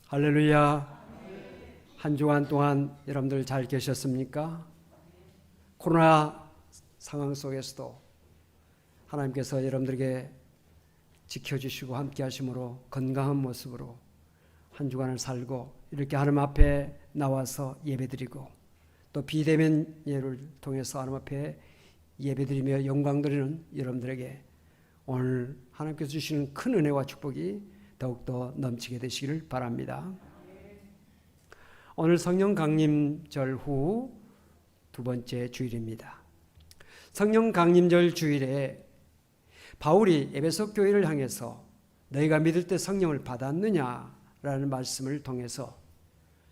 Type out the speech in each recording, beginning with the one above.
할렐루야. 한 주간 동안 여러분들 잘 계셨습니까? 코로나 상황 속에서도 하나님께서 여러분들에게 지켜주시고 함께 하심으로 건강한 모습으로 한 주간을 살고 이렇게 하나님 앞에 나와서 예배드리고 또 비대면 예를 통해서 하나님 앞에 예배드리며 영광드리는 여러분들에게 오늘 하나님께서 주시는 큰 은혜와 축복이 더욱더 넘치게 되시기를 바랍니다. 오늘 성령 강림절 후 두 번째 주일입니다. 성령 강림절 주일에 바울이 에베소 교회를 향해서 너희가 믿을 때 성령을 받았느냐라는 말씀을 통해서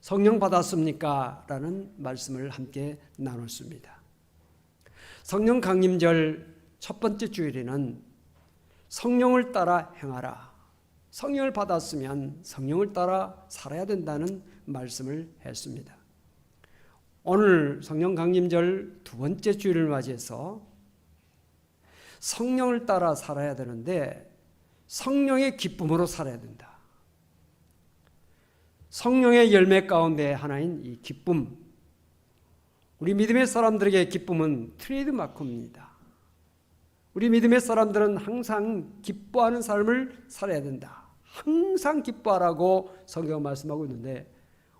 성령 받았습니까? 라는 말씀을 함께 나눴습니다. 성령 강림절 첫 번째 주일에는 성령을 따라 행하라, 성령을 받았으면 성령을 따라 살아야 된다는 말씀을 했습니다. 오늘 성령 강림절 두 번째 주일을 맞이해서 성령을 따라 살아야 되는데 성령의 기쁨으로 살아야 된다. 성령의 열매 가운데 하나인 이 기쁨, 우리 믿음의 사람들에게 기쁨은 트레이드 마크입니다. 우리 믿음의 사람들은 항상 기뻐하는 삶을 살아야 된다. 항상 기뻐하라고 성경 말씀하고 있는데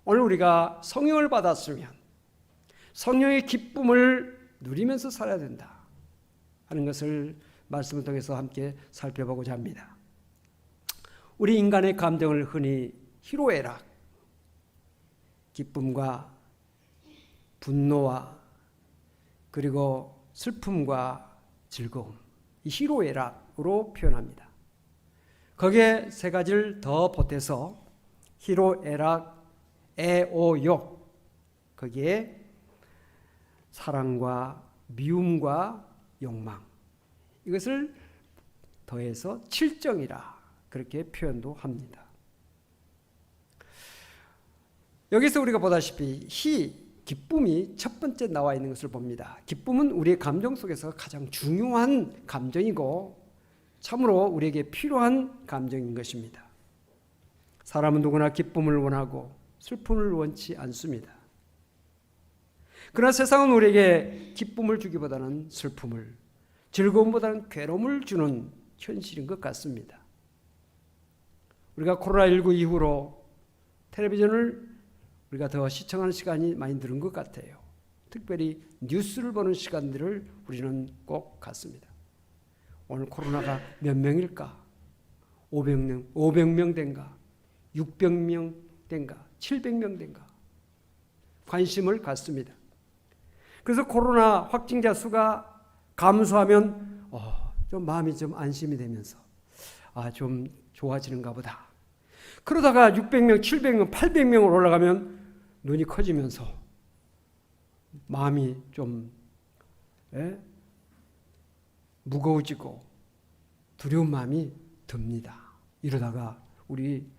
오늘 우리가 성령을 받았으면 성령의 기쁨을 누리면서 살아야 된다 하는 것을 말씀을 통해서 함께 살펴보고자 합니다. 우리 인간의 감정을 흔히 희로애락, 기쁨과 분노와 그리고 슬픔과 즐거움, 이 희로애락으로 표현합니다. 거기에 세 가지를 더 보태서 희로애락, 애오욕, 거기에 사랑과 미움과 욕망, 이것을 더해서 칠정이라 그렇게 표현도 합니다. 여기서 우리가 보다시피 기쁨이 첫 번째 나와 있는 것을 봅니다. 기쁨은 우리의 감정 속에서 가장 중요한 감정이고 참으로 우리에게 필요한 감정인 것입니다. 사람은 누구나 기쁨을 원하고 슬픔을 원치 않습니다. 그러나 세상은 우리에게 기쁨을 주기보다는 슬픔을, 즐거움보다는 괴로움을 주는 현실인 것 같습니다. 우리가 코로나19 이후로 텔레비전을 우리가 더 시청하는 시간이 많이 늘은 것 같아요. 특별히 뉴스를 보는 시간들을 우리는 꼭 갖습니다. 오늘 코로나가 몇 명일까? 500명 된가? 600명 된가? 700명 된가? 관심을 갖습니다. 그래서 코로나 확진자 수가 감소하면 좀 마음이 좀 안심이 되면서 좀 좋아지는가 보다. 그러다가 600명, 700명, 800명으로 올라가면 눈이 커지면서 마음이 좀 무거워지고 두려운 마음이 듭니다. 이러다가 우리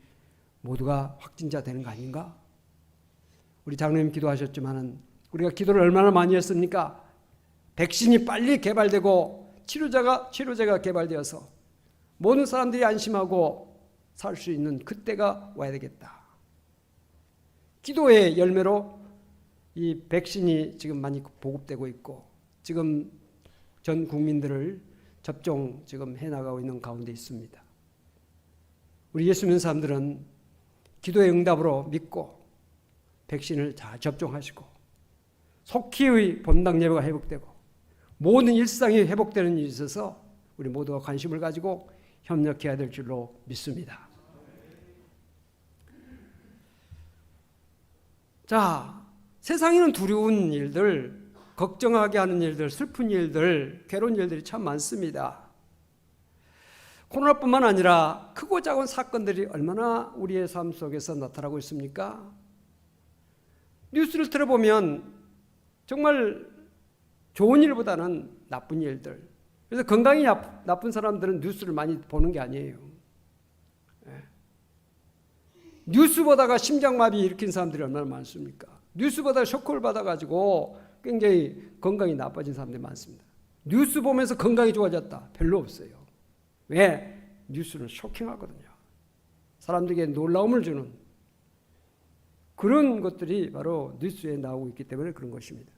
모두가 확진자 되는 거 아닌가? 우리 장로님 기도하셨지만은 우리가 기도를 얼마나 많이 했습니까? 백신이 빨리 개발되고 치료제가 개발되어서 모든 사람들이 안심하고 살 수 있는 그때가 와야 되겠다. 기도의 열매로 이 백신이 지금 많이 보급되고 있고 지금 전 국민들을 접종 지금 해나가고 있는 가운데 있습니다. 우리 예수 믿는 사람들은 기도의 응답으로 믿고 백신을 잘 접종하시고 속히의 본당 예배가 회복되고 모든 일상이 회복되는 일이 있어서 우리 모두가 관심을 가지고 협력해야 될 줄로 믿습니다. 자, 세상에는 두려운 일들, 걱정하게 하는 일들, 슬픈 일들, 괴로운 일들이 참 많습니다. 코로나뿐만 아니라 크고 작은 사건들이 얼마나 우리의 삶 속에서 나타나고 있습니까? 뉴스를 들어보면 정말 좋은 일보다는 나쁜 일들. 그래서 건강이 나쁜 사람들은 뉴스를 많이 보는 게 아니에요. 뉴스 보다가 심장마비 일으킨 사람들이 얼마나 많습니까? 뉴스 보다가 쇼크를 받아가지고 굉장히 건강이 나빠진 사람들이 많습니다. 뉴스 보면서 건강이 좋아졌다. 별로 없어요. 왜? 뉴스는 쇼킹하거든요. 사람들에게 놀라움을 주는 그런 것들이 바로 뉴스에 나오고 있기 때문에 그런 것입니다.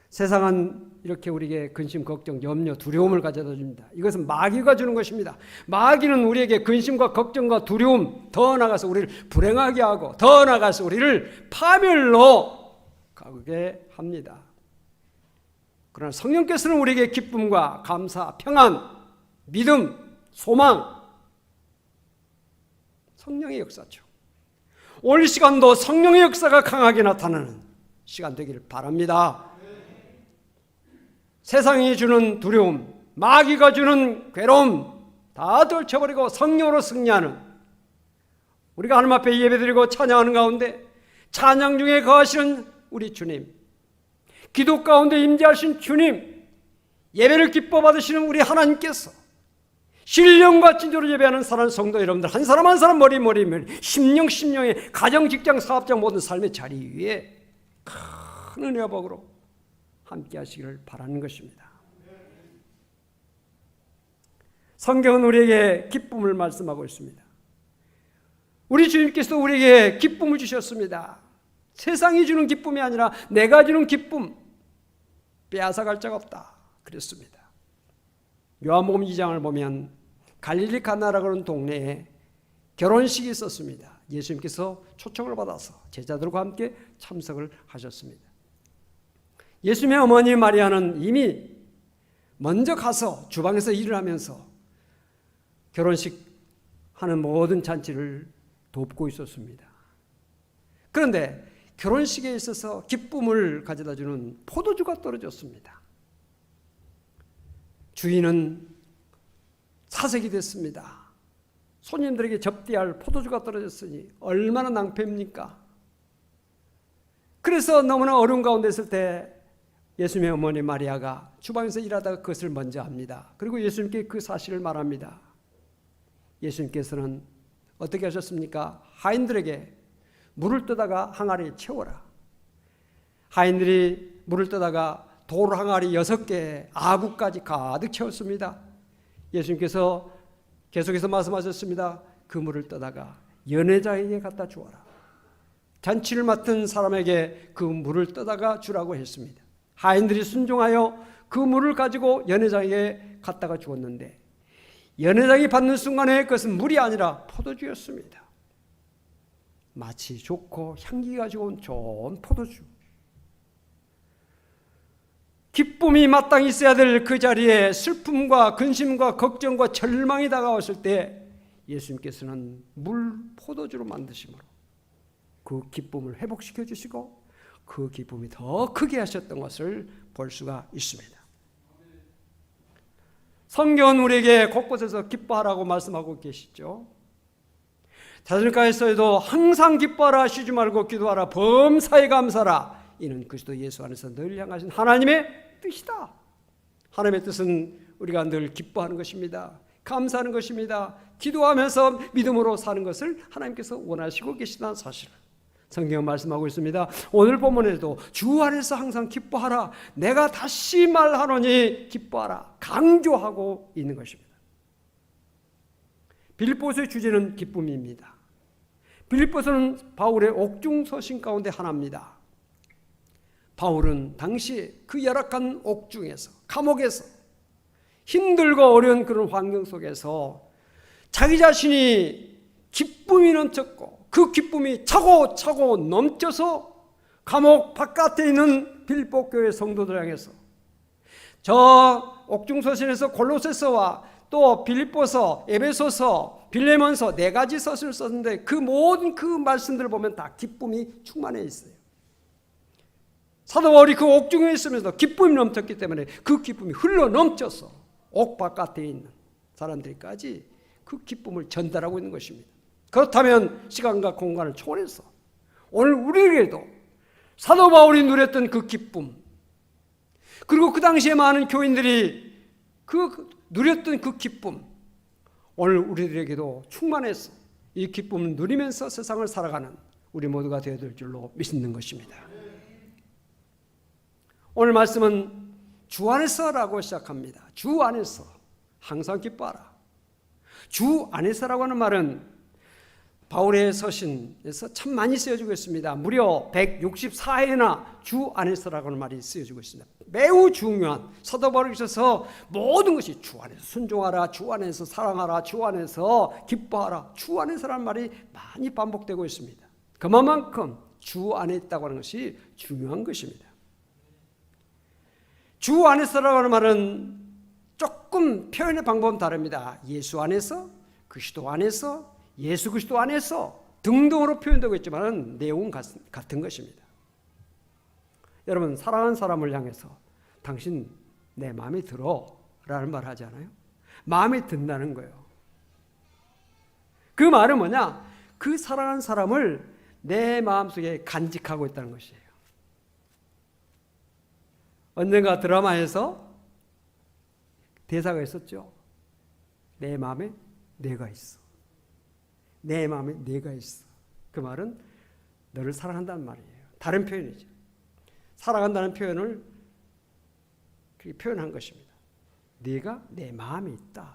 세상은 이렇게 우리에게 근심, 걱정, 염려, 두려움을 가져다 줍니다. 이것은 마귀가 주는 것입니다. 마귀는 우리에게 근심과 걱정과 두려움, 더 나아가서 우리를 불행하게 하고 더 나아가서 우리를 파멸로 가게 합니다. 그러나 성령께서는 우리에게 기쁨과 감사, 평안, 믿음, 소망, 성령의 역사죠. 오늘 시간도 성령의 역사가 강하게 나타나는 시간 되기를 바랍니다. 세상이 주는 두려움, 마귀가 주는 괴로움 다 떨쳐버리고 성령으로 승리하는, 우리가 하나님 앞에 예배드리고 찬양하는 가운데 찬양 중에 거하시는 우리 주님, 기도 가운데 임재하신 주님, 예배를 기뻐 받으시는 우리 하나님께서 신령과 진조로 예배하는 사랑하는 성도 여러분들 한 사람 한 사람 머리 심령의 가정, 직장, 사업장 모든 삶의 자리 위에 큰 은혜와 복으로 함께 하시기를 바라는 것입니다. 성경은 우리에게 기쁨을 말씀하고 있습니다. 우리 주님께서 우리에게 기쁨을 주셨습니다. 세상이 주는 기쁨이 아니라 내가 주는 기쁨, 빼앗아갈 자가 없다 그랬습니다. 요한복음 2장을 보면 갈릴리 가나라고 하는 동네에 결혼식이 있었습니다. 예수님께서 초청을 받아서 제자들과 함께 참석을 하셨습니다. 예수님의 어머니 마리아는 이미 먼저 가서 주방에서 일을 하면서 결혼식 하는 모든 잔치를 돕고 있었습니다. 그런데 결혼식에 있어서 기쁨을 가져다 주는 포도주가 떨어졌습니다. 주인은 사색이 됐습니다. 손님들에게 접대할 포도주가 떨어졌으니 얼마나 낭패입니까? 그래서 너무나 어려운 가운데 있을 때 예수님의 어머니 마리아가 주방에서 일하다가 그것을 먼저 합니다. 그리고 예수님께 그 사실을 말합니다. 예수님께서는 어떻게 하셨습니까? 하인들에게 물을 떠다가 항아리에 채워라. 하인들이 물을 떠다가 돌 항아리 6개, 아구까지 가득 채웠습니다. 예수님께서 계속해서 말씀하셨습니다. 그 물을 떠다가 연회장에게 갖다 주어라. 잔치를 맡은 사람에게 그 물을 떠다가 주라고 했습니다. 하인들이 순종하여 그 물을 가지고 연회장에게 갖다가 주었는데 연회장이 받는 순간에 그것은 물이 아니라 포도주였습니다. 마치 좋고 향기가 좋은 좋은 포도주. 기쁨이 마땅히 있어야 될 그 자리에 슬픔과 근심과 걱정과 절망이 다가왔을 때 예수님께서는 물 포도주로 만드심으로 그 기쁨을 회복시켜 주시고 그 기쁨이 더 크게 하셨던 것을 볼 수가 있습니다. 성경은 우리에게 곳곳에서 기뻐하라고 말씀하고 계시죠. 데살로니가에서도 항상 기뻐하라, 쉬지 말고 기도하라, 범사에 감사하라. 이는 그리스도 예수 안에서 늘 향하신 하나님의 뜻이다. 하나님의 뜻은 우리가 늘 기뻐하는 것입니다. 감사하는 것입니다. 기도하면서 믿음으로 사는 것을 하나님께서 원하시고 계시다는 사실을 성경은 말씀하고 있습니다. 오늘 본문에도 주 안에서 항상 기뻐하라, 내가 다시 말하노니 기뻐하라 강조하고 있는 것입니다. 빌립보서의 주제는 기쁨입니다. 빌립보서는 바울의 옥중서신 가운데 하나입니다. 바울은 당시 그 열악한 옥중에서, 감옥에서 힘들고 어려운 그런 환경 속에서 자기 자신이 기쁨이 넘쳤고 그 기쁨이 차고차고 넘쳐서 감옥 바깥에 있는 빌립보 교회 성도들 향해서 저 옥중서신에서 골로새서와 또 빌립보서, 에베소서, 빌레몬서 4가지 서신을 썼는데 그 모든 그 말씀들을 보면 다 기쁨이 충만해 있어요. 사도 바울이 그 옥중에 있으면서 기쁨이 넘쳤기 때문에 그 기쁨이 흘러 넘쳐서 옥 바깥에 있는 사람들까지 그 기쁨을 전달하고 있는 것입니다. 그렇다면 시간과 공간을 초월해서 오늘 우리에게도 사도 바울이 누렸던 그 기쁨, 그리고 그 당시에 많은 교인들이 누렸던 그 기쁨, 오늘 우리들에게도 충만해서 이 기쁨을 누리면서 세상을 살아가는 우리 모두가 되어야 될 줄로 믿는 것입니다. 오늘 말씀은 주 안에서라고 시작합니다. 주 안에서 항상 기뻐하라. 주 안에서라고 하는 말은 바울의 서신에서 참 많이 쓰여지고 있습니다. 무려 164회나 주 안에서라고 하는 말이 쓰여지고 있습니다. 매우 중요한, 사도 바울께서 모든 것이 주 안에서 순종하라, 주 안에서 사랑하라, 주 안에서 기뻐하라, 주 안에서라는 말이 많이 반복되고 있습니다. 그만큼 주 안에 있다고 하는 것이 중요한 것입니다. 주 안에서라고 하는 말은 조금 표현의 방법은 다릅니다. 예수 안에서, 그리스도 안에서, 예수 그리스도 안에서 등등으로 표현되고 있지만 내용은 같은 것입니다. 여러분, 사랑하는 사람을 향해서 당신 내 마음에 들어 라는 말 하지 않아요? 마음에 든다는 거예요. 그 말은 뭐냐? 그 사랑하는 사람을 내 마음속에 간직하고 있다는 것이에요. 언젠가 드라마에서 대사가 있었죠. 내 마음에 내가 있어. 내 마음에 내가 있어. 그 말은 너를 사랑한다는 말이에요. 다른 표현이죠. 사랑한다는 표현을 그렇게 표현한 것입니다. 네가 내 마음에 있다.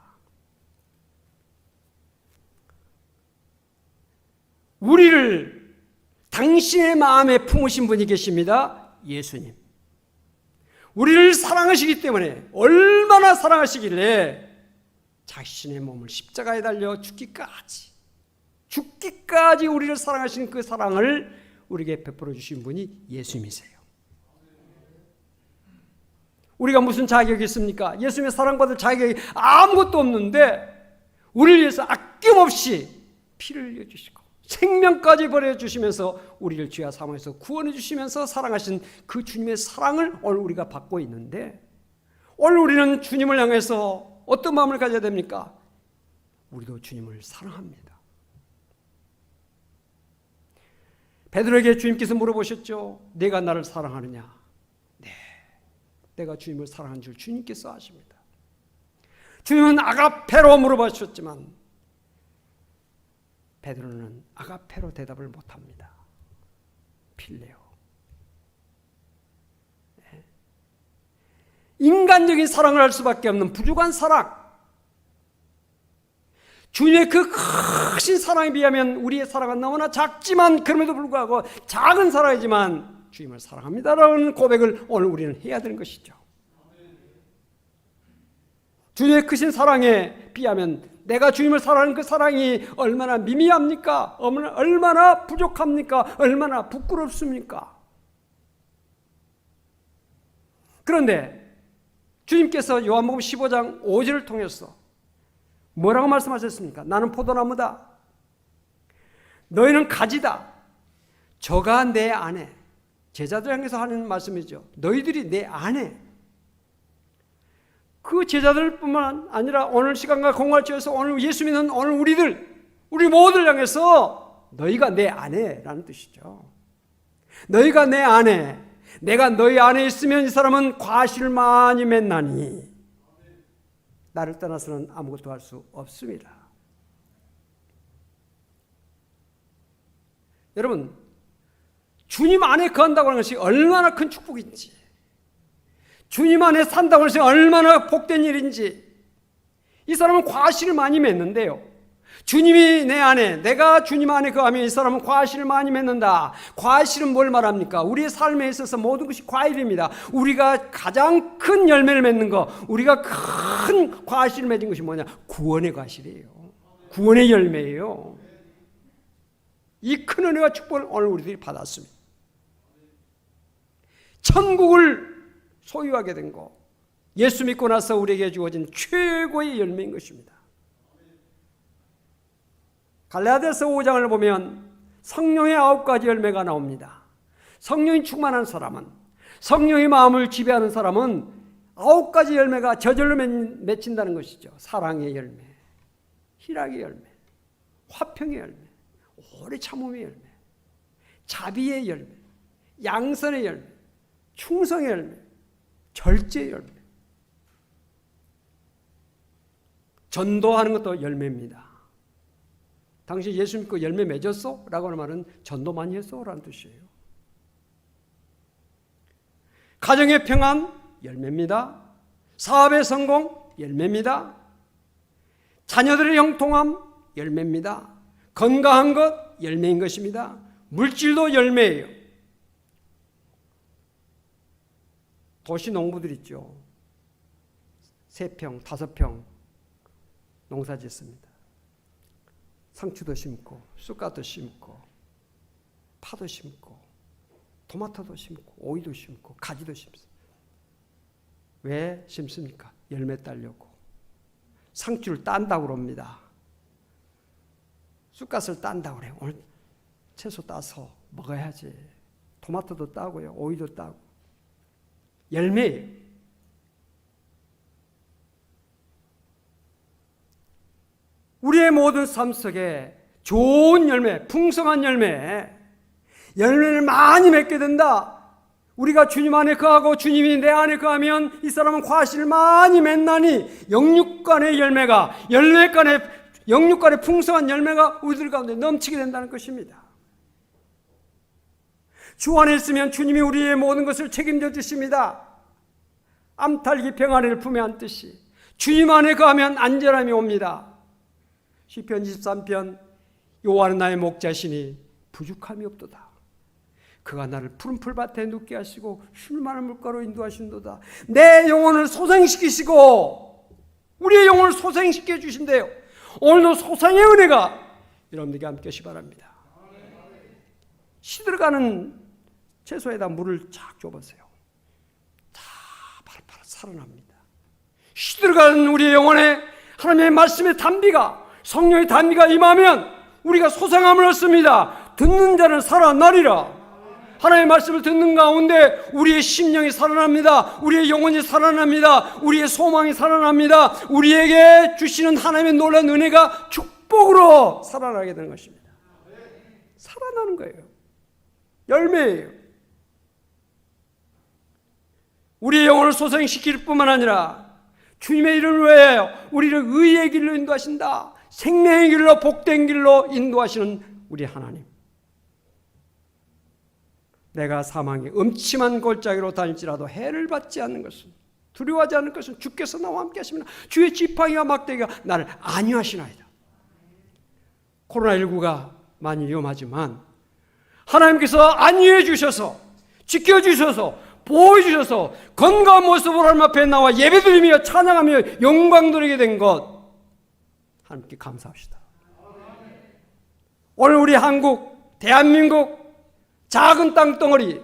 우리를 당신의 마음에 품으신 분이 계십니다. 예수님. 우리를 사랑하시기 때문에, 얼마나 사랑하시길래 자신의 몸을 십자가에 달려 죽기까지 우리를 사랑하신 그 사랑을 우리에게 베풀어 주신 분이 예수님이세요. 우리가 무슨 자격이 있습니까? 예수님의 사랑받을 자격이 아무것도 없는데 우리를 위해서 아낌없이 피를 흘려주시고 생명까지 버려주시면서 우리를 죄와 사망에서 구원해 주시면서 사랑하신 그 주님의 사랑을 오늘 우리가 받고 있는데, 오늘 우리는 주님을 향해서 어떤 마음을 가져야 됩니까? 우리도 주님을 사랑합니다. 베드로에게 주님께서 물어보셨죠. 내가 나를 사랑하느냐? 네, 내가 주님을 사랑한 줄 주님께서 아십니다. 주님은 아가페로 물어보셨지만 베드로는 아가페로 대답을 못합니다. 필레오. 네. 인간적인 사랑을 할 수밖에 없는 부족한 사랑. 주님의 그 크신 사랑에 비하면 우리의 사랑은 너무나 작지만, 그럼에도 불구하고 작은 사랑이지만 주님을 사랑합니다라는 고백을 오늘 우리는 해야 되는 것이죠. 주님의 크신 사랑에 비하면 내가 주님을 사랑하는 그 사랑이 얼마나 미미합니까? 얼마나 부족합니까? 얼마나 부끄럽습니까? 그런데 주님께서 요한복음 15장 5절을 통해서 뭐라고 말씀하셨습니까? 나는 포도나무다. 너희는 가지다. 저가 내 안에. 제자들 향해서 하는 말씀이죠. 너희들이 내 안에. 그 제자들뿐만 아니라 오늘 시간과 공간을 지어서 오늘 예수 믿는 오늘 우리 모두를 향해서 너희가 내 안에라는 뜻이죠. 너희가 내 안에, 내가 너희 안에 있으면 이 사람은 과실을 많이 맺나니 나를 떠나서는 아무것도 할 수 없습니다. 여러분, 주님 안에 거한다고 하는 것이 얼마나 큰 축복인지, 주님 안에 산다고 하는 것이 얼마나 복된 일인지. 이 사람은 과실을 많이 맺는데요, 주님이 내 안에, 내가 주님 안에 거하면 이 사람은 과실을 많이 맺는다. 과실은 뭘 말합니까? 우리의 삶에 있어서 모든 것이 과일입니다. 우리가 가장 큰 열매를 맺는 것, 우리가 큰 과실을 맺은 것이 뭐냐? 구원의 과실이에요. 구원의 열매예요. 이 큰 은혜와 축복을 오늘 우리들이 받았습니다. 천국을 소유하게 된 것, 예수 믿고 나서 우리에게 주어진 최고의 열매인 것입니다. 갈라디아서 5장을 보면 성령의 9가지 열매가 나옵니다. 성령이 충만한 사람은, 성령의 마음을 지배하는 사람은 9가지 열매가 저절로 맺힌다는 것이죠. 사랑의 열매, 희락의 열매, 화평의 열매, 오래 참음의 열매, 자비의 열매, 양선의 열매, 충성의 열매, 절제의 열매. 전도하는 것도 열매입니다. 당신 예수 믿고 열매 맺었어? 라고 하는 말은 전도 많이 했어? 라는 뜻이에요. 가정의 평안, 열매입니다. 사업의 성공, 열매입니다. 자녀들의 형통함, 열매입니다. 건강한 것 열매인 것입니다. 물질도 열매예요. 도시 농부들 있죠. 3평, 5평 농사 짓습니다. 상추도 심고, 쑥갓도 심고, 파도 심고, 토마토도 심고, 오이도 심고, 가지도 심습니다. 왜 심습니까? 열매 따려고. 상추를 딴다고 그럽니다. 쑥갓을 딴다고 그래요. 오늘 채소 따서 먹어야지. 토마토도 따고요. 오이도 따고. 열매예요. 우리의 모든 삶 속에 좋은 열매, 풍성한 열매를 많이 맺게 된다. 우리가 주님 안에 거하고 주님이 내 안에 거하면 이 사람은 과실을 많이 맺나니 영육간의 열매가, 영육간의 풍성한 열매가 우리들 가운데 넘치게 된다는 것입니다. 주 안에 있으면 주님이 우리의 모든 것을 책임져 주십니다. 암탈기 평안을 품에 안듯이 주님 안에 거하면 안전함이 옵니다. 시편 23편 여호와는 나의 목자시니 부족함이 없도다. 그가 나를 푸른 풀밭에 눕게 하시고 쉴 만한 물가로 인도하신도다. 내 영혼을 소생시키시고 우리의 영혼을 소생시켜 주신대요. 오늘도 소생의 은혜가 여러분들에게 함께하시 바랍니다. 시들어가는 채소에다 물을 쫙 줘보세요. 다 바로바로 살아납니다. 시들어가는 우리의 영혼에 하나님의 말씀의 단비가, 성령의 단비가 임하면 우리가 소생함을 얻습니다. 듣는 자는 살아나리라. 하나님의 말씀을 듣는 가운데 우리의 심령이 살아납니다. 우리의 영혼이 살아납니다. 우리의 소망이 살아납니다. 우리에게 주시는 하나님의 놀라운 은혜가 축복으로 살아나게 되는 것입니다. 살아나는 거예요. 열매예요. 우리의 영혼을 소생시킬 뿐만 아니라 주님의 이름을 위하여 우리를 의의 길로 인도하신다. 생명의 길로, 복된 길로 인도하시는 우리 하나님. 내가 사망의 음침한 골짜기로 다닐지라도 해를 받지 않는 것은, 두려워하지 않는 것은 주께서 나와 함께 하십니다. 주의 지팡이와 막대기가 나를 안위하시나이다. 코로나19가 많이 위험하지만 하나님께서 안위해 주셔서, 지켜주셔서, 보호해 주셔서 건강한 모습으로 하나님 앞에 나와 예배드리며 찬양하며 영광 돌리게 된 것, 하나님께 감사합시다. 오늘 우리 한국, 대한민국, 작은 땅덩어리,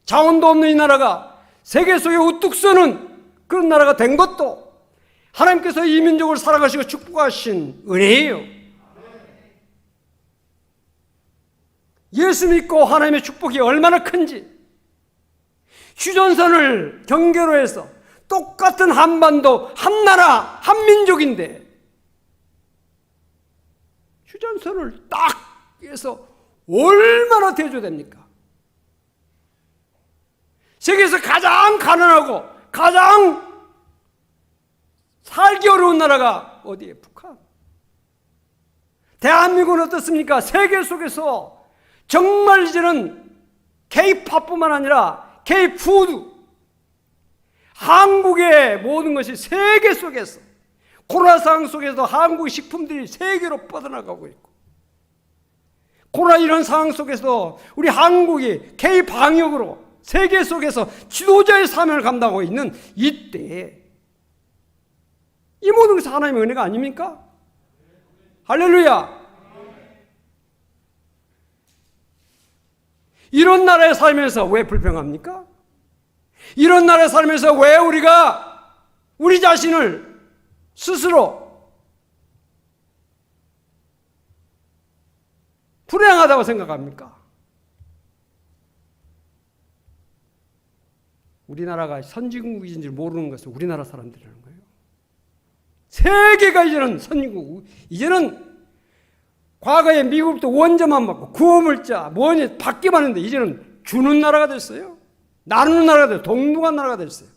자원도 없는 이 나라가 세계 속에 우뚝 서는 그런 나라가 된 것도 하나님께서 이 민족을 살아가시고 축복하신 은혜예요. 예수 믿고 하나님의 축복이 얼마나 큰지, 휴전선을 경계로 해서 똑같은 한반도, 한 나라, 한 민족인데 휴전선을 딱 해서 얼마나 대조됩니까? 세계에서 가장 가난하고 가장 살기 어려운 나라가 어디에? 북한. 대한민국은 어떻습니까? 세계 속에서 정말 이제는 K-팝뿐만 아니라 K-푸드, 한국의 모든 것이 세계 속에서, 코로나 상황 속에서 한국의 식품들이 세계로 뻗어나가고 있고, 코로나 이런 상황 속에서 우리 한국이 K-방역으로 세계 속에서 지도자의 사명을 감당하고 있는 이때, 이 모든 것이 하나님의 은혜가 아닙니까? 할렐루야! 이런 나라에 살면서 왜 불평합니까? 이런 나라에 살면서 왜 우리가 우리 자신을 스스로 불행하다고 생각합니까? 우리나라가 선진국인지 모르는 것은 우리나라 사람들이라는 거예요. 세계가 이제는 선진국, 이제는 과거에 미국도 원자만 받고 구호물자 뭐니 받기만 했는데 이제는 주는 나라가 됐어요. 나누는 나라가 됐어요. 동등한 나라가 됐어요.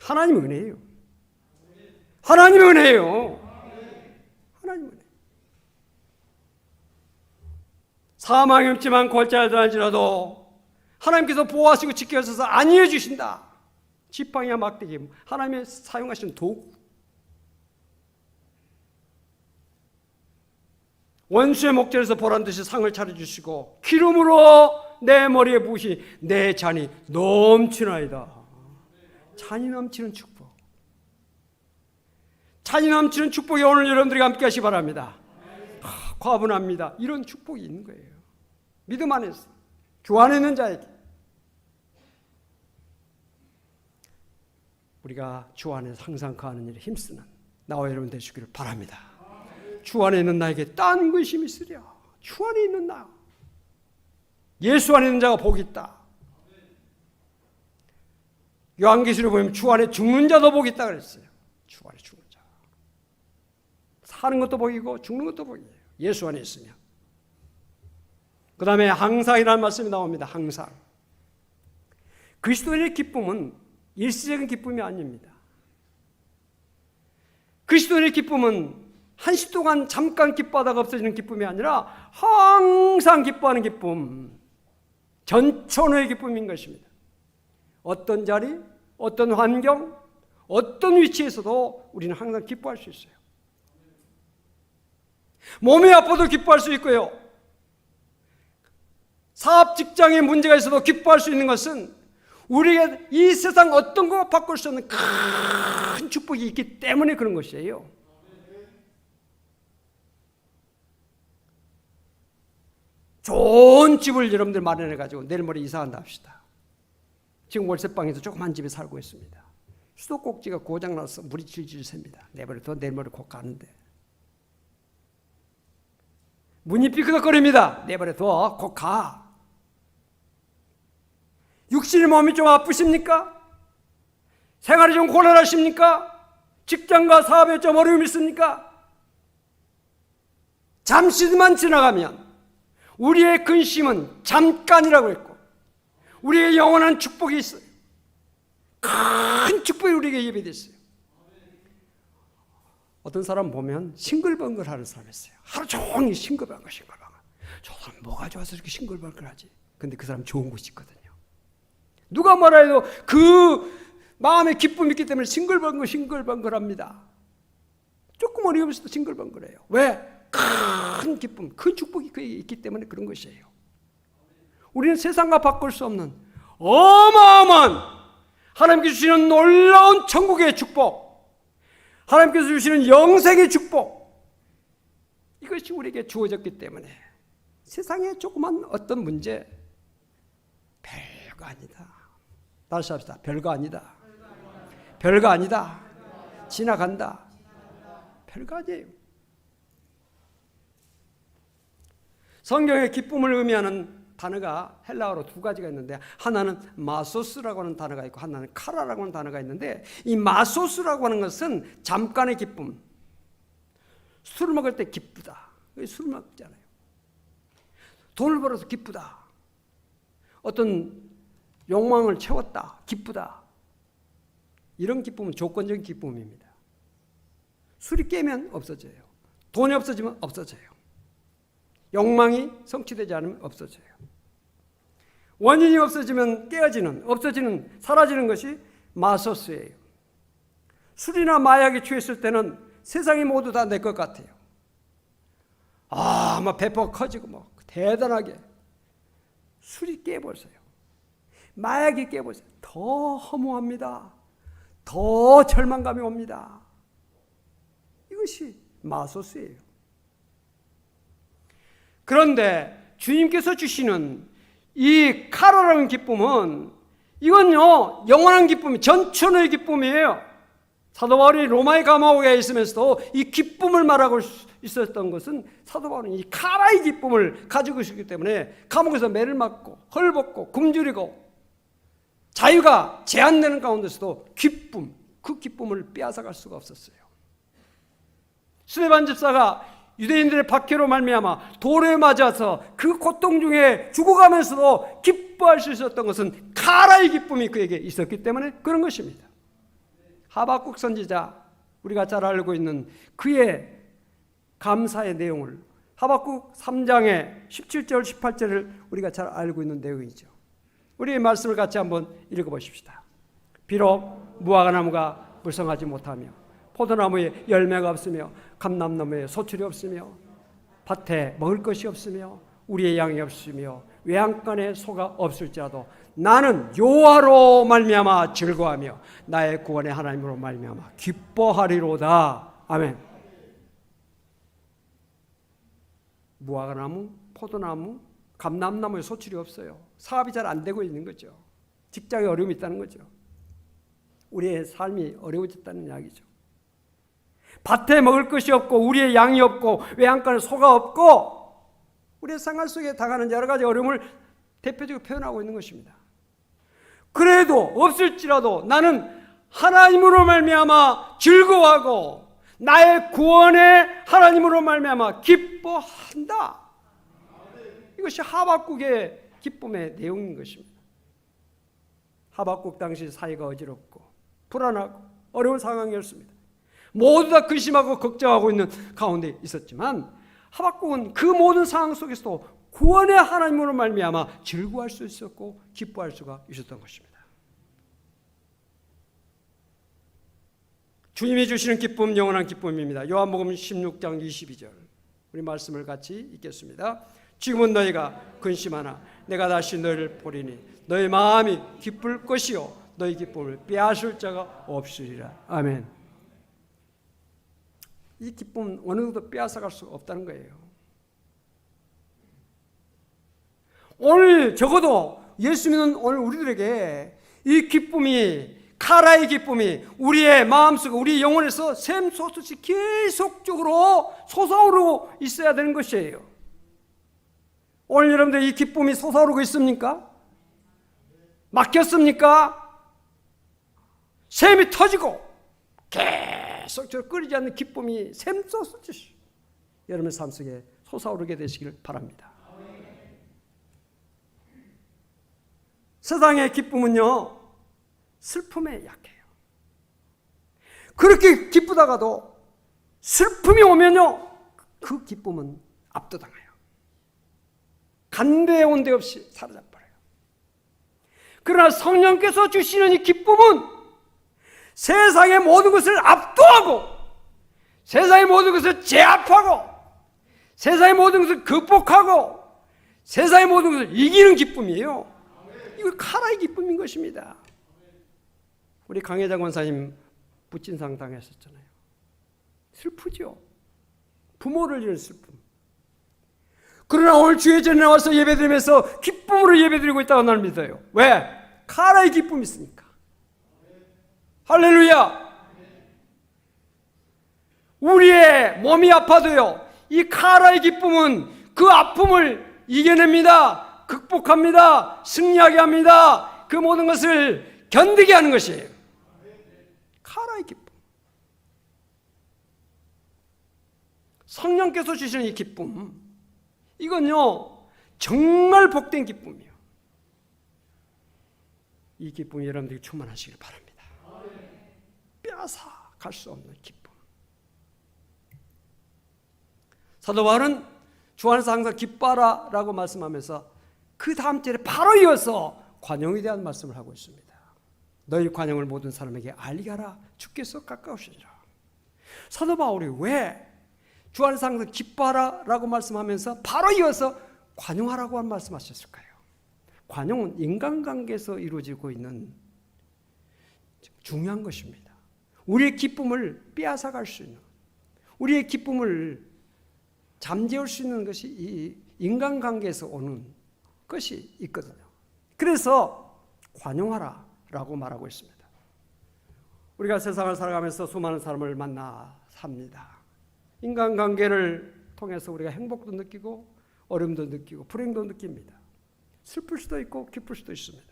하나님의 은혜예요. 하나님의 은혜예요. 하나님의 은혜. 사망이 없지만 골짜기에 들어갈지라도 하나님께서 보호하시고 지켜주셔서 안위해 주신다. 지팡이와 막대기, 하나님의 사용하시는 도구. 원수의 목전에서 보란듯이 상을 차려주시고 기름으로 내 머리에 부으시 내 잔이 넘치나이다. 잔이 넘치는 축복. 잔이 넘치는 축복이 오늘 여러분들이 함께 하시기 바랍니다. 과분합니다. 이런 축복이 있는 거예요. 믿음 안에서 주 안에 있는 자에게 우리가 주 안에서 항상 거하는 일에 힘쓰는 나와 여러분 되시기를 바랍니다. 주 안에 있는 나에게 딴 것이 있으랴. 주 안에 있는 나, 예수 안에 있는 자가 복이 있다. 요한계시록에 보면 주 안에 죽는 자도 복이 있다 그랬어요. 주 안에 죽는 자. 사는 것도 복이고 죽는 것도 복이에요. 예수 안에 있으면. 그 다음에 항상이라는 말씀이 나옵니다. 항상. 그리스도인의 기쁨은 일시적인 기쁨이 아닙니다. 그리스도인의 기쁨은 한시 동안 잠깐 기뻐하다가 없어지는 기쁨이 아니라 항상 기뻐하는 기쁨, 전천후의 기쁨인 것입니다. 어떤 자리, 어떤 환경, 어떤 위치에서도 우리는 항상 기뻐할 수 있어요. 몸이 아파도 기뻐할 수 있고요. 사업 직장에 문제가 있어도 기뻐할 수 있는 것은 우리에게 이 세상 어떤 것과 바꿀 수 없는 큰 축복이 있기 때문에 그런 것이에요. 좋은 집을 여러분들 마련해가지고 내일 모레 이사한다 합시다. 지금 월세방에서 조그만 집에 살고 있습니다. 수도꼭지가 고장나서 물이 질질 셉니다. 내일 모레 곧 가는데. 문이 삐끗거립니다. 내일 모레 곧 가. 육신의 몸이 좀 아프십니까? 생활이 좀 곤란하십니까? 직장과 사업에 좀 어려움이 있습니까? 잠시만 지나가면 우리의 근심은 잠깐이라고 했고 우리의 영원한 축복이 있어요. 큰 축복이 우리에게 예배됐어요. 어떤 사람 보면 싱글벙글 하는 사람이 있어요. 하루 종일 싱글벙글. 저 사람 뭐가 좋아서 이렇게 싱글벙글 하지? 근데 그 사람 좋은 곳이 있거든요. 누가 뭐라 해도 그 마음에 기쁨이 있기 때문에 싱글벙글 합니다. 조금 어려움이 있어도 싱글벙글해요. 왜? 큰 기쁨, 큰 축복이 그에 있기 때문에 그런 것이에요. 우리는 세상과 바꿀 수 없는 어마어마한 하나님께서 주시는 놀라운 천국의 축복, 하나님께서 주시는 영생의 축복, 이것이 우리에게 주어졌기 때문에 세상의 조그만 어떤 문제 별거 아니다. 다시 합시다. 별거 아니다. 별거 아니다. 지나간다. 별거 아니에요. 성경에 기쁨을 의미하는 단어가 헬라어로 두 가지가 있는데 하나는 마소스라고 하는 단어가 있고 하나는 카라라고 하는 단어가 있는데 이 마소스라고 하는 것은 잠깐의 기쁨. 술을 먹을 때 기쁘다. 술 먹잖아요. 돈을 벌어서 기쁘다. 어떤 욕망을 채웠다. 기쁘다. 이런 기쁨은 조건적인 기쁨입니다. 술이 깨면 없어져요. 돈이 없어지면 없어져요. 욕망이 성취되지 않으면 없어져요. 원인이 없어지면 깨어지는, 없어지는, 사라지는 것이 마소스예요. 술이나 마약에 취했을 때는 세상이 모두 다 내 것 같아요. 막 배포가 커지고 대단하게. 술이 깨버려요. 마약이 깨버려요. 더 허무합니다. 더 절망감이 옵니다. 이것이 마소스예요. 그런데 주님께서 주시는 이 카라라는 기쁨은 이건요 영원한 기쁨이 전천후의 기쁨이에요. 사도 바울이 로마의 감옥에 있으면서도 이 기쁨을 말하고 있었던 것은 사도 바울은 이 카라의 기쁨을 가지고 있었기 때문에 감옥에서 매를 맞고 헐벗고 굶주리고 자유가 제한되는 가운데서도 기쁨, 그 기쁨을 빼앗아갈 수가 없었어요. 스데반 집사가 유대인들의 박해로 말미암아 돌에 맞아서 그 고통 중에 죽어가면서도 기뻐할 수 있었던 것은 카라의 기쁨이 그에게 있었기 때문에 그런 것입니다. 하박국 선지자, 우리가 잘 알고 있는 그의 감사의 내용을 하박국 3장의 17절 18절을 우리가 잘 알고 있는 내용이죠. 우리의 말씀을 같이 한번 읽어보십시다. 비록 무화과나무가 불성하지 못하며 포도나무에 열매가 없으며 감람나무에 소출이 없으며 밭에 먹을 것이 없으며 우리의 양이 없으며 외양간에 소가 없을지라도 나는 여호와로 말미암아 즐거워하며 나의 구원의 하나님으로 말미암아 기뻐하리로다. 아멘. 무화과나무, 포도나무, 감람나무에 소출이 없어요. 사업이 잘 안 되고 있는 거죠. 직장에 어려움이 있다는 거죠. 우리의 삶이 어려워졌다는 이야기죠. 밭에 먹을 것이 없고 우리의 양이 없고 외양간에 소가 없고 우리의 생활 속에 당하는 여러 가지 어려움을 대표적으로 표현하고 있는 것입니다. 그래도 없을지라도 나는 하나님으로 말미암아 즐거워하고 나의 구원의 하나님으로 말미암아 기뻐한다. 이것이 하박국의 기쁨의 내용인 것입니다. 하박국 당시 사이가 어지럽고 불안하고 어려운 상황이었습니다. 모두 다 근심하고 걱정하고 있는 가운데 있었지만 하박국은 그 모든 상황 속에서도 구원의 하나님으로 말미암아 즐거워할 수 있었고 기뻐할 수가 있었던 것입니다. 주님이 주시는 기쁨 영원한 기쁨입니다. 요한복음 16장 22절 우리 말씀을 같이 읽겠습니다. 지금은 너희가 근심하나 내가 다시 너희를 보리니 너희 마음이 기쁠 것이요 너희 기쁨을 빼앗을 자가 없으리라. 아멘. 이 기쁨은 어느 누구도 빼앗아갈 수 없다는 거예요. 오늘 적어도 예수 믿는 오늘 우리들에게 이 기쁨이 카라의 기쁨이 우리의 마음속 우리 영혼에서 샘솟듯이 계속적으로 솟아오르고 있어야 되는 것이에요. 오늘 여러분들 이 기쁨이 솟아오르고 있습니까? 막혔습니까? 샘이 터지고 계속적으로 끓이지 않는 기쁨이 샘솟듯이 여러분의 삶 속에 솟아오르게 되시길 바랍니다. 세상의 기쁨은요 슬픔에 약해요. 그렇게 기쁘다가도 슬픔이 오면요 그 기쁨은 압도당해요. 간대에 온 데 없이 사라져버려요. 그러나 성령께서 주시는 이 기쁨은 세상의 모든 것을 압도하고 세상의 모든 것을 제압하고 세상의 모든 것을 극복하고 세상의 모든 것을 이기는 기쁨이에요. 이거 카라의 기쁨인 것입니다. 우리 강혜장 권사님 부친상 당하셨잖아요. 슬프죠. 부모를 잃은 슬픔. 그러나 오늘 주의 전에 나와서 예배드리면서 기쁨으로 예배드리고 있다고 나는 믿어요. 왜? 카라의 기쁨이 있으니까. 할렐루야. 우리의 몸이 아파도요 이 카라의 기쁨은 그 아픔을 이겨냅니다. 극복합니다. 승리하게 합니다. 그 모든 것을 견디게 하는 것이에요. 카라의 기쁨. 성령께서 주시는 이 기쁨, 이건요 정말 복된 기쁨이에요. 이 기쁨이 여러분들이 충만하시길 바랍니다. 빼앗아 갈 수 없는 기쁨. 사도 바울은 주 안에서 항상 기뻐하라 라고 말씀하면서 그 다음 절에 바로 이어서 관용에 대한 말씀을 하고 있습니다. 너희 관용을 모든 사람에게 알리게 하라. 주께서 가까우시니라. 사도 바울이 왜 주 안에서 항상 기뻐하라 라고 말씀하면서 바로 이어서 관용하라고 말씀하셨을까요? 관용은 인간관계에서 이루어지고 있는 중요한 것입니다. 우리의 기쁨을 빼앗아갈 수 있는, 우리의 기쁨을 잠재울 수 있는 것이 이 인간관계에서 오는 것이 있거든요. 그래서 관용하라 라고 말하고 있습니다. 우리가 세상을 살아가면서 수많은 사람을 만나 삽니다. 인간관계를 통해서 우리가 행복도 느끼고 어려움도 느끼고 불행도 느낍니다. 슬플 수도 있고 기쁠 수도 있습니다.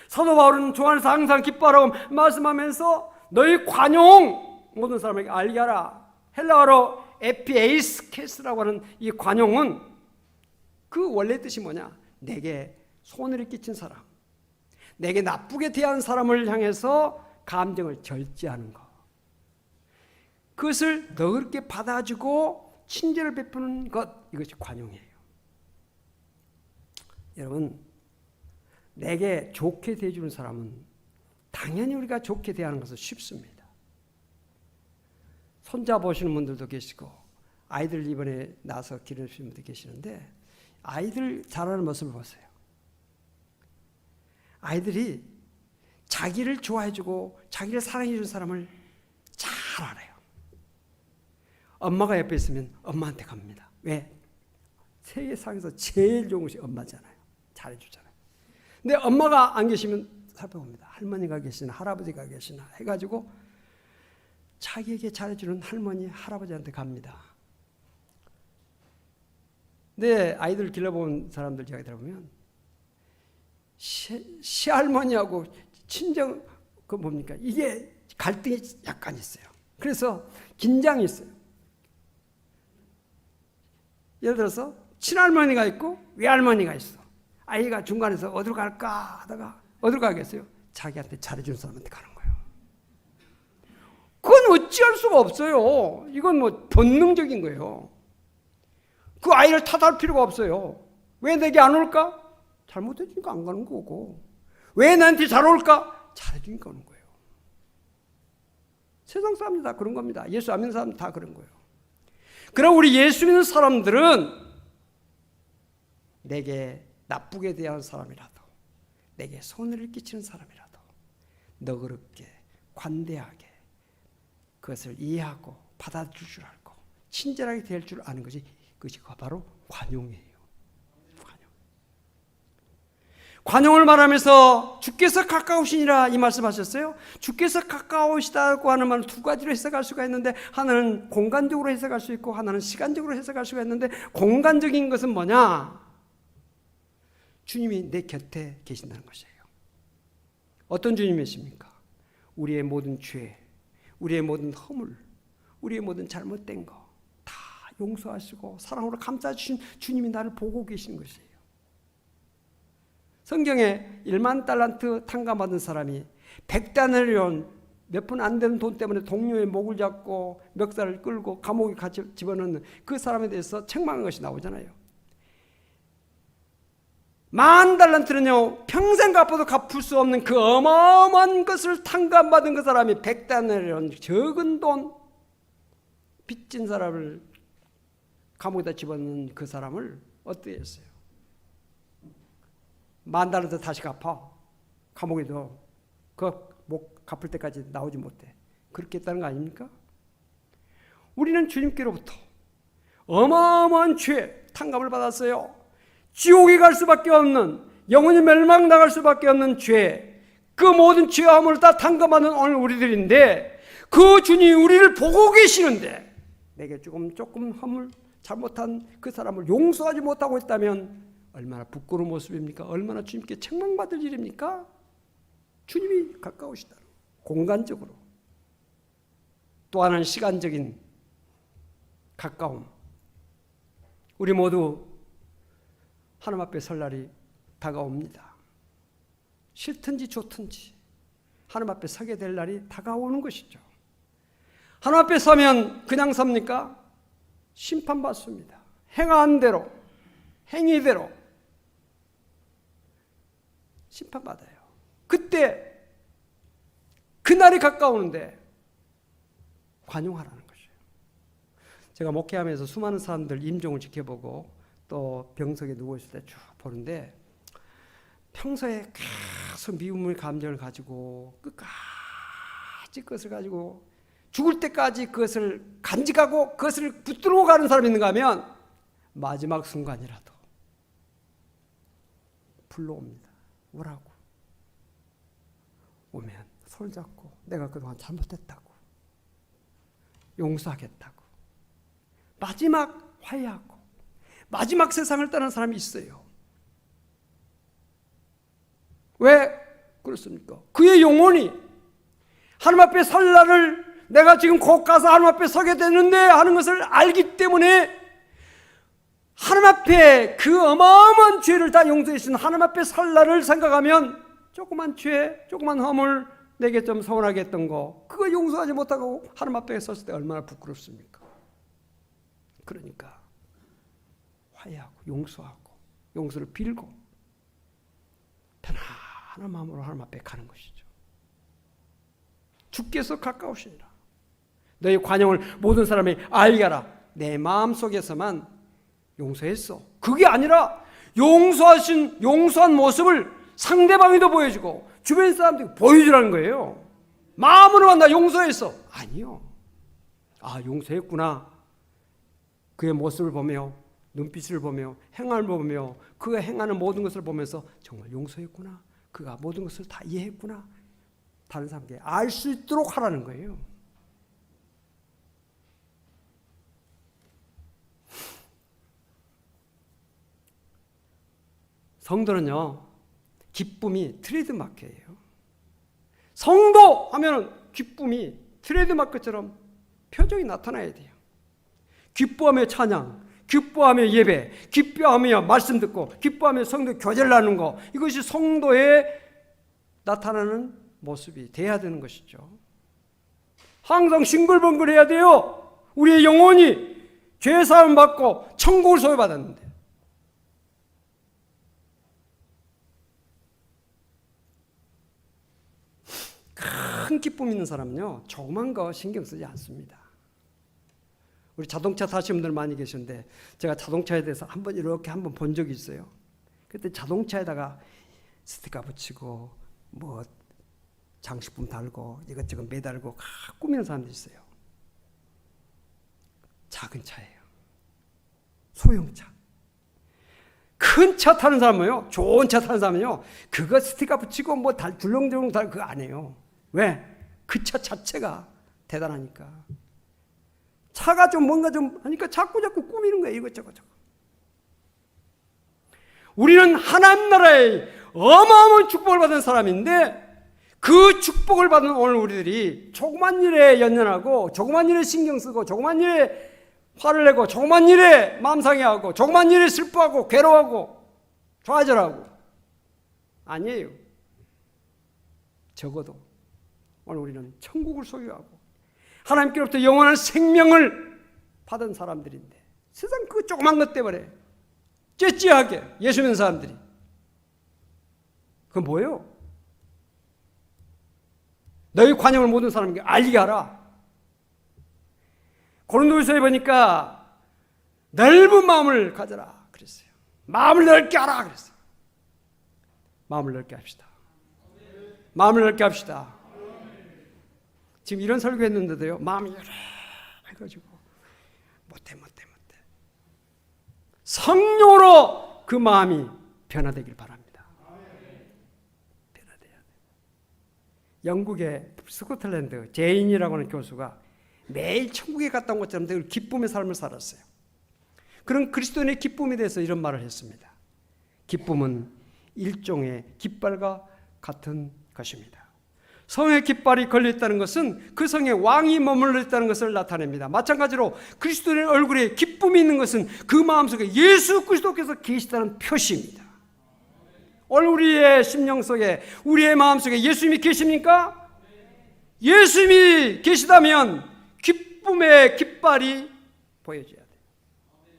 사도 바울은 주 안에서 항상 기뻐하라고 말씀하면서 너희 관용 모든 사람에게 알게 하라. 헬라어로 에피에이스케스라고 하는 이 관용은 그 원래 뜻이 뭐냐? 내게 손해를 끼친 사람, 내게 나쁘게 대한 사람을 향해서 감정을 절제하는 것, 그것을 너그럽게 받아주고 친절을 베푸는 것, 이것이 관용이에요. 여러분, 내게 좋게 대해주는 사람은 당연히 우리가 좋게 대하는 것은 쉽습니다. 손잡으시는 분들도 계시고 아이들 이번에 낳아서 기르시는 분들 계시는데 아이들 자라는 모습을 보세요. 아이들이 자기를 좋아해주고 자기를 사랑해주는 사람을 잘 알아요. 엄마가 옆에 있으면 엄마한테 갑니다. 왜? 세계상에서 제일 좋은 것이 엄마잖아요. 잘해주잖아요. 근데 엄마가 안 계시면 살펴봅니다. 할머니가 계시나 할아버지가 계시나 해가지고 자기에게 잘해주는 할머니 할아버지한테 갑니다. 근데 아이들 길러본 사람들 이야기 들어보면 시할머니하고 친정 그 뭡니까? 이게 갈등이 약간 있어요. 그래서 긴장이 있어요. 예를 들어서 친할머니가 있고 외할머니가 있어. 아이가 중간에서 어디로 갈까 하다가 어디로 가겠어요? 자기한테 잘해주는 사람한테 가는 거예요. 그건 어찌할 수가 없어요. 이건 뭐 본능적인 거예요. 그 아이를 탓할 필요가 없어요. 왜 내게 안 올까? 잘못해주니까 안 가는 거고. 왜 나한테 잘 올까? 잘해주니까 오는 거예요. 세상 사람들 다 그런 겁니다. 예수 안 믿는 사람들 다 그런 거예요. 그럼 우리 예수 믿는 사람들은 내게 나쁘게 대한 사람이라도, 내게 손해를 끼치는 사람이라도 너그럽게 관대하게 그것을 이해하고 받아줄 줄 알고 친절하게 될 줄 아는 것이 그것이 바로 관용이에요. 관용을 말하면서 주께서 가까우시니라 이 말씀하셨어요. 주께서 가까우시다고 하는 말은 두 가지로 해석할 수가 있는데 하나는 공간적으로 해석할 수 있고 하나는 시간적으로 해석할 수가 있는데 공간적인 것은 뭐냐? 주님이 내 곁에 계신다는 것이에요. 어떤 주님이십니까? 우리의 모든 죄, 우리의 모든 허물, 우리의 모든 잘못된 거 다 용서하시고 사랑으로 감싸주신 주님이 나를 보고 계신 것이에요. 성경에 1만 달란트 탕감받은 사람이 100다나리온 몇 푼 안 되는 돈 때문에 동료의 목을 잡고 멱살을 끌고 감옥에 같이 집어넣는 그 사람에 대해서 책망한 것이 나오잖아요. 10,000달란트는요 평생 갚아도 갚을 수 없는 그 어마어마한 것을 탕감받은 그 사람이 100다나리온 적은 돈 빚진 사람을 감옥에다 집어넣는 그 사람을 어떻게 했어요? 10,000달란트 다시 갚아. 감옥에도 그 목 갚을 때까지 나오지 못해. 그렇게 했다는 거 아닙니까? 우리는 주님께로부터 어마어마한 죄 탕감을 받았어요. 지옥에 갈 수밖에 없는, 영원히 멸망 나갈 수밖에 없는 죄, 그 모든 죄와 허물을 다 탕감하는 오늘 우리들인데 그 주님이 우리를 보고 계시는데 내게 조금 허물 잘못한 그 사람을 용서하지 못하고 있다면 얼마나 부끄러운 모습입니까? 얼마나 주님께 책망받을 일입니까? 주님이 가까우시다. 공간적으로. 또 하나는 시간적인 가까움. 우리 모두 하나님 앞에 설 날이 다가옵니다. 싫든지 좋든지 하나님 앞에 서게 될 날이 다가오는 것이죠. 하나님 앞에 서면 그냥 섭니까? 심판받습니다. 행한 대로, 행위대로 심판받아요. 그때 그날이 가까우는데 관용하라는 것이에요. 제가 목회하면서 수많은 사람들 임종을 지켜보고 또 병석에 누워있을 때 쭉 보는데 평소에 계속 미움의 감정을 가지고 끝까지 그것을 가지고 죽을 때까지 그것을 간직하고 그것을 붙들고 가는 사람이 있는가 하면 마지막 순간이라도 불러옵니다. 오라고. 오면 손잡고 내가 그동안 잘못했다고 용서하겠다고 마지막 화해하고 마지막 세상을 떠난 사람이 있어요. 왜 그렇습니까? 그의 영혼이 하나님 앞에 설 날을 내가 지금 곧 가서 하나님 앞에 서게 되는데 하는 것을 알기 때문에 하나님 앞에 그 어마어마한 죄를 다 용서해 주신 하나님 앞에 설 날을 생각하면 조그만 죄, 조그만 허물 내게 좀 서운하게 했던 거 그거 용서하지 못하고 하나님 앞에 섰을 때 얼마나 부끄럽습니까? 그러니까 화해하고 용서하고 용서를 빌고 편안한 마음으로 하나님 앞에 가는 것이죠. 주께서 가까우시니라. 너희 관용을 모든 사람이 알게 하라. 내 마음속에서만 용서했어. 그게 아니라 용서한 모습을 상대방에도 보여주고 주변 사람들이 보여주라는 거예요. 마음으로만 나 용서했어. 아니요. 아, 용서했구나. 그의 모습을 보며, 눈빛을 보며, 행함을 보며, 그가 행하는 모든 것을 보면서 정말 용서했구나. 그가 모든 것을 다 이해했구나. 다른 사람에게 알 수 있도록 하라는 거예요. 성도는요, 기쁨이 트레이드마크예요. 성도 하면 기쁨이 트레이드마크처럼 표정이 나타나야 돼요. 기뻐하며 찬양, 기뻐하며 예배, 기뻐하며 말씀 듣고, 기뻐하며 성도 교제를 나누는 거, 이것이 성도의 나타나는 모습이 돼야 되는 것이죠. 항상 싱글벙글해야 돼요. 우리의 영혼이 죄사함 받고 천국을 소유받았는데. 큰 기쁨 있는 사람은요, 조그만 거 신경 쓰지 않습니다. 우리 자동차 타시는 분들 많이 계시는데, 제가 자동차에 대해서 이렇게 한번 본 적이 있어요. 그때 자동차에다가 스티커 붙이고 뭐 장식품 달고 이것저것 매달고 꾸미는 사람들이 있어요. 작은 차예요. 소형차. 큰 차 타는 사람은요, 좋은 차 타는 사람은요, 그거 스티커 붙이고 뭐 줄렁줄렁 달고 그거 안 해요. 왜? 그 차 자체가 대단하니까. 차가 좀 뭔가 좀 하니까 자꾸 꾸미는 거예요. 이것저것. 우리는 하나님 나라의 어마어마한 축복을 받은 사람인데, 그 축복을 받은 오늘 우리들이 조그만 일에 연연하고, 조그만 일에 신경 쓰고, 조그만 일에 화를 내고, 조그만 일에 마음 상해하고, 조그만 일에 슬퍼하고 괴로워하고 좌절하고, 아니에요. 적어도 오늘 우리는 천국을 소유하고 하나님께로부터 영원한 생명을 받은 사람들인데, 세상 그 조그만 것 때문에 째째하게 예수 믿는 사람들이, 그건 뭐예요? 너희 관용을 모든 사람에게 알게 하라. 고린도후서에 보니까 넓은 마음을 가져라 그랬어요. 마음을 넓게 하라 그랬어요. 마음을 넓게 합시다. 마음을 넓게 합시다. 지금 이런 설교했는데도요, 마음이 여러 해가지고 못해. 성령으로 그 마음이 변화되길 바랍니다. 변화돼야 돼. 영국의 스코틀랜드 제인이라고 하는 교수가 매일 천국에 갔다 온 것처럼 늘 기쁨의 삶을 살았어요. 그런 그리스도인의 기쁨에 대해서 이런 말을 했습니다. 기쁨은 일종의 깃발과 같은 것입니다. 성의 깃발이 걸려있다는 것은 그 성에 왕이 머물러 있다는 것을 나타냅니다. 마찬가지로 그리스도의 얼굴에 기쁨이 있는 것은 그 마음속에 예수 그리스도께서 계시다는 표시입니다. 오늘 우리의 심령 속에, 우리의 마음속에 예수님이 계십니까? 예수님이 계시다면 기쁨의 깃발이 보여져야 돼요.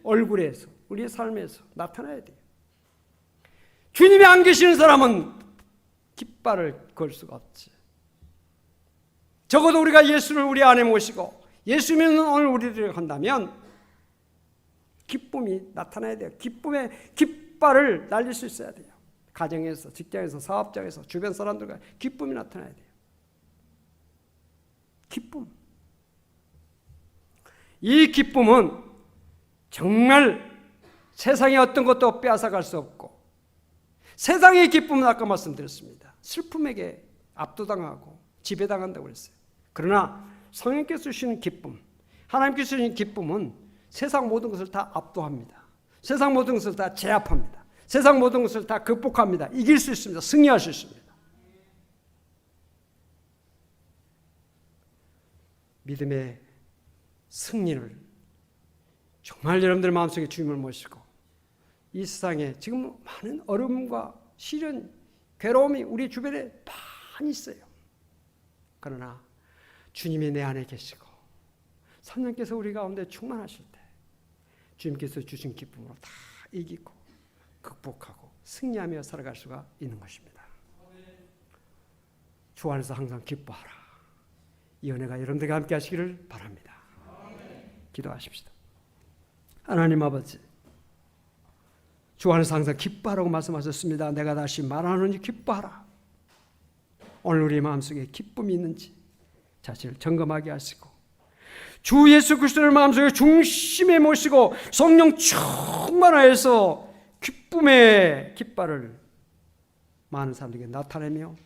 얼굴에서, 우리의 삶에서 나타나야 돼요. 주님이 안 계시는 사람은 깃발을 걸 수가 없지. 적어도 우리가 예수를 우리 안에 모시고 예수 믿는 오늘 우리를 한다면 기쁨이 나타나야 돼요. 기쁨의 깃발을 날릴 수 있어야 돼요. 가정에서, 직장에서, 사업장에서, 주변 사람들과 기쁨이 나타나야 돼요. 기쁨. 이 기쁨은 정말 세상의 어떤 것도 빼앗아갈 수 없고, 세상의 기쁨은 아까 말씀드렸습니다. 슬픔에게 압도당하고 지배당한다고 그랬어요. 그러나 성령께서 주시는 기쁨, 하나님께서 주시는 기쁨은 세상 모든 것을 다 압도합니다. 세상 모든 것을 다 제압합니다. 세상 모든 것을 다 극복합니다. 이길 수 있습니다. 승리할 수 있습니다. 믿음의 승리를 정말 여러분들 마음속에 주님을 모시고, 이 세상에 지금 많은 어려움과 시련, 괴로움이 우리 주변에 많이 있어요. 그러나 주님이 내 안에 계시고 성령께서 우리 가운데 충만하실 때 주님께서 주신 기쁨으로 다 이기고 극복하고 승리하며 살아갈 수가 있는 것입니다. 주 안에서 항상 기뻐하라. 이 은혜가 여러분들과 함께 하시기를 바랍니다. 기도하십시다. 하나님 아버지, 주 안에서 항상 기뻐하라고 말씀하셨습니다. 내가 다시 말하노니 기뻐하라. 오늘 우리 마음속에 기쁨이 있는지 자신을 점검하게 하시고, 주 예수 그리스도를 마음속에 중심에 모시고 성령 충만하여서 기쁨의 깃발을 많은 사람들에게 나타내며,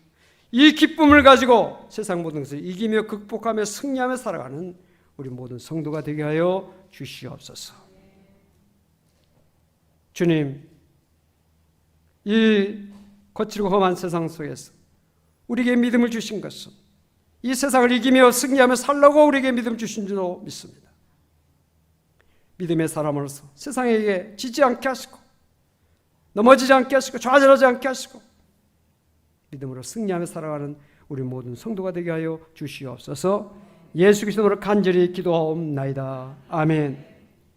이 기쁨을 가지고 세상 모든 것을 이기며 극복하며 승리하며 살아가는 우리 모든 성도가 되게 하여 주시옵소서. 주님, 이 거칠고 험한 세상 속에서 우리에게 믿음을 주신 것은 이 세상을 이기며 승리하며 살라고 우리에게 믿음 주신 줄로 믿습니다. 믿음의 사람으로서 세상에게 지지 않게 하시고, 넘어지지 않게 하시고, 좌절하지 않게 하시고, 믿음으로 승리하며 살아가는 우리 모든 성도가 되게 하여 주시옵소서. 예수 그리스도로 간절히 기도하옵나이다. 아멘.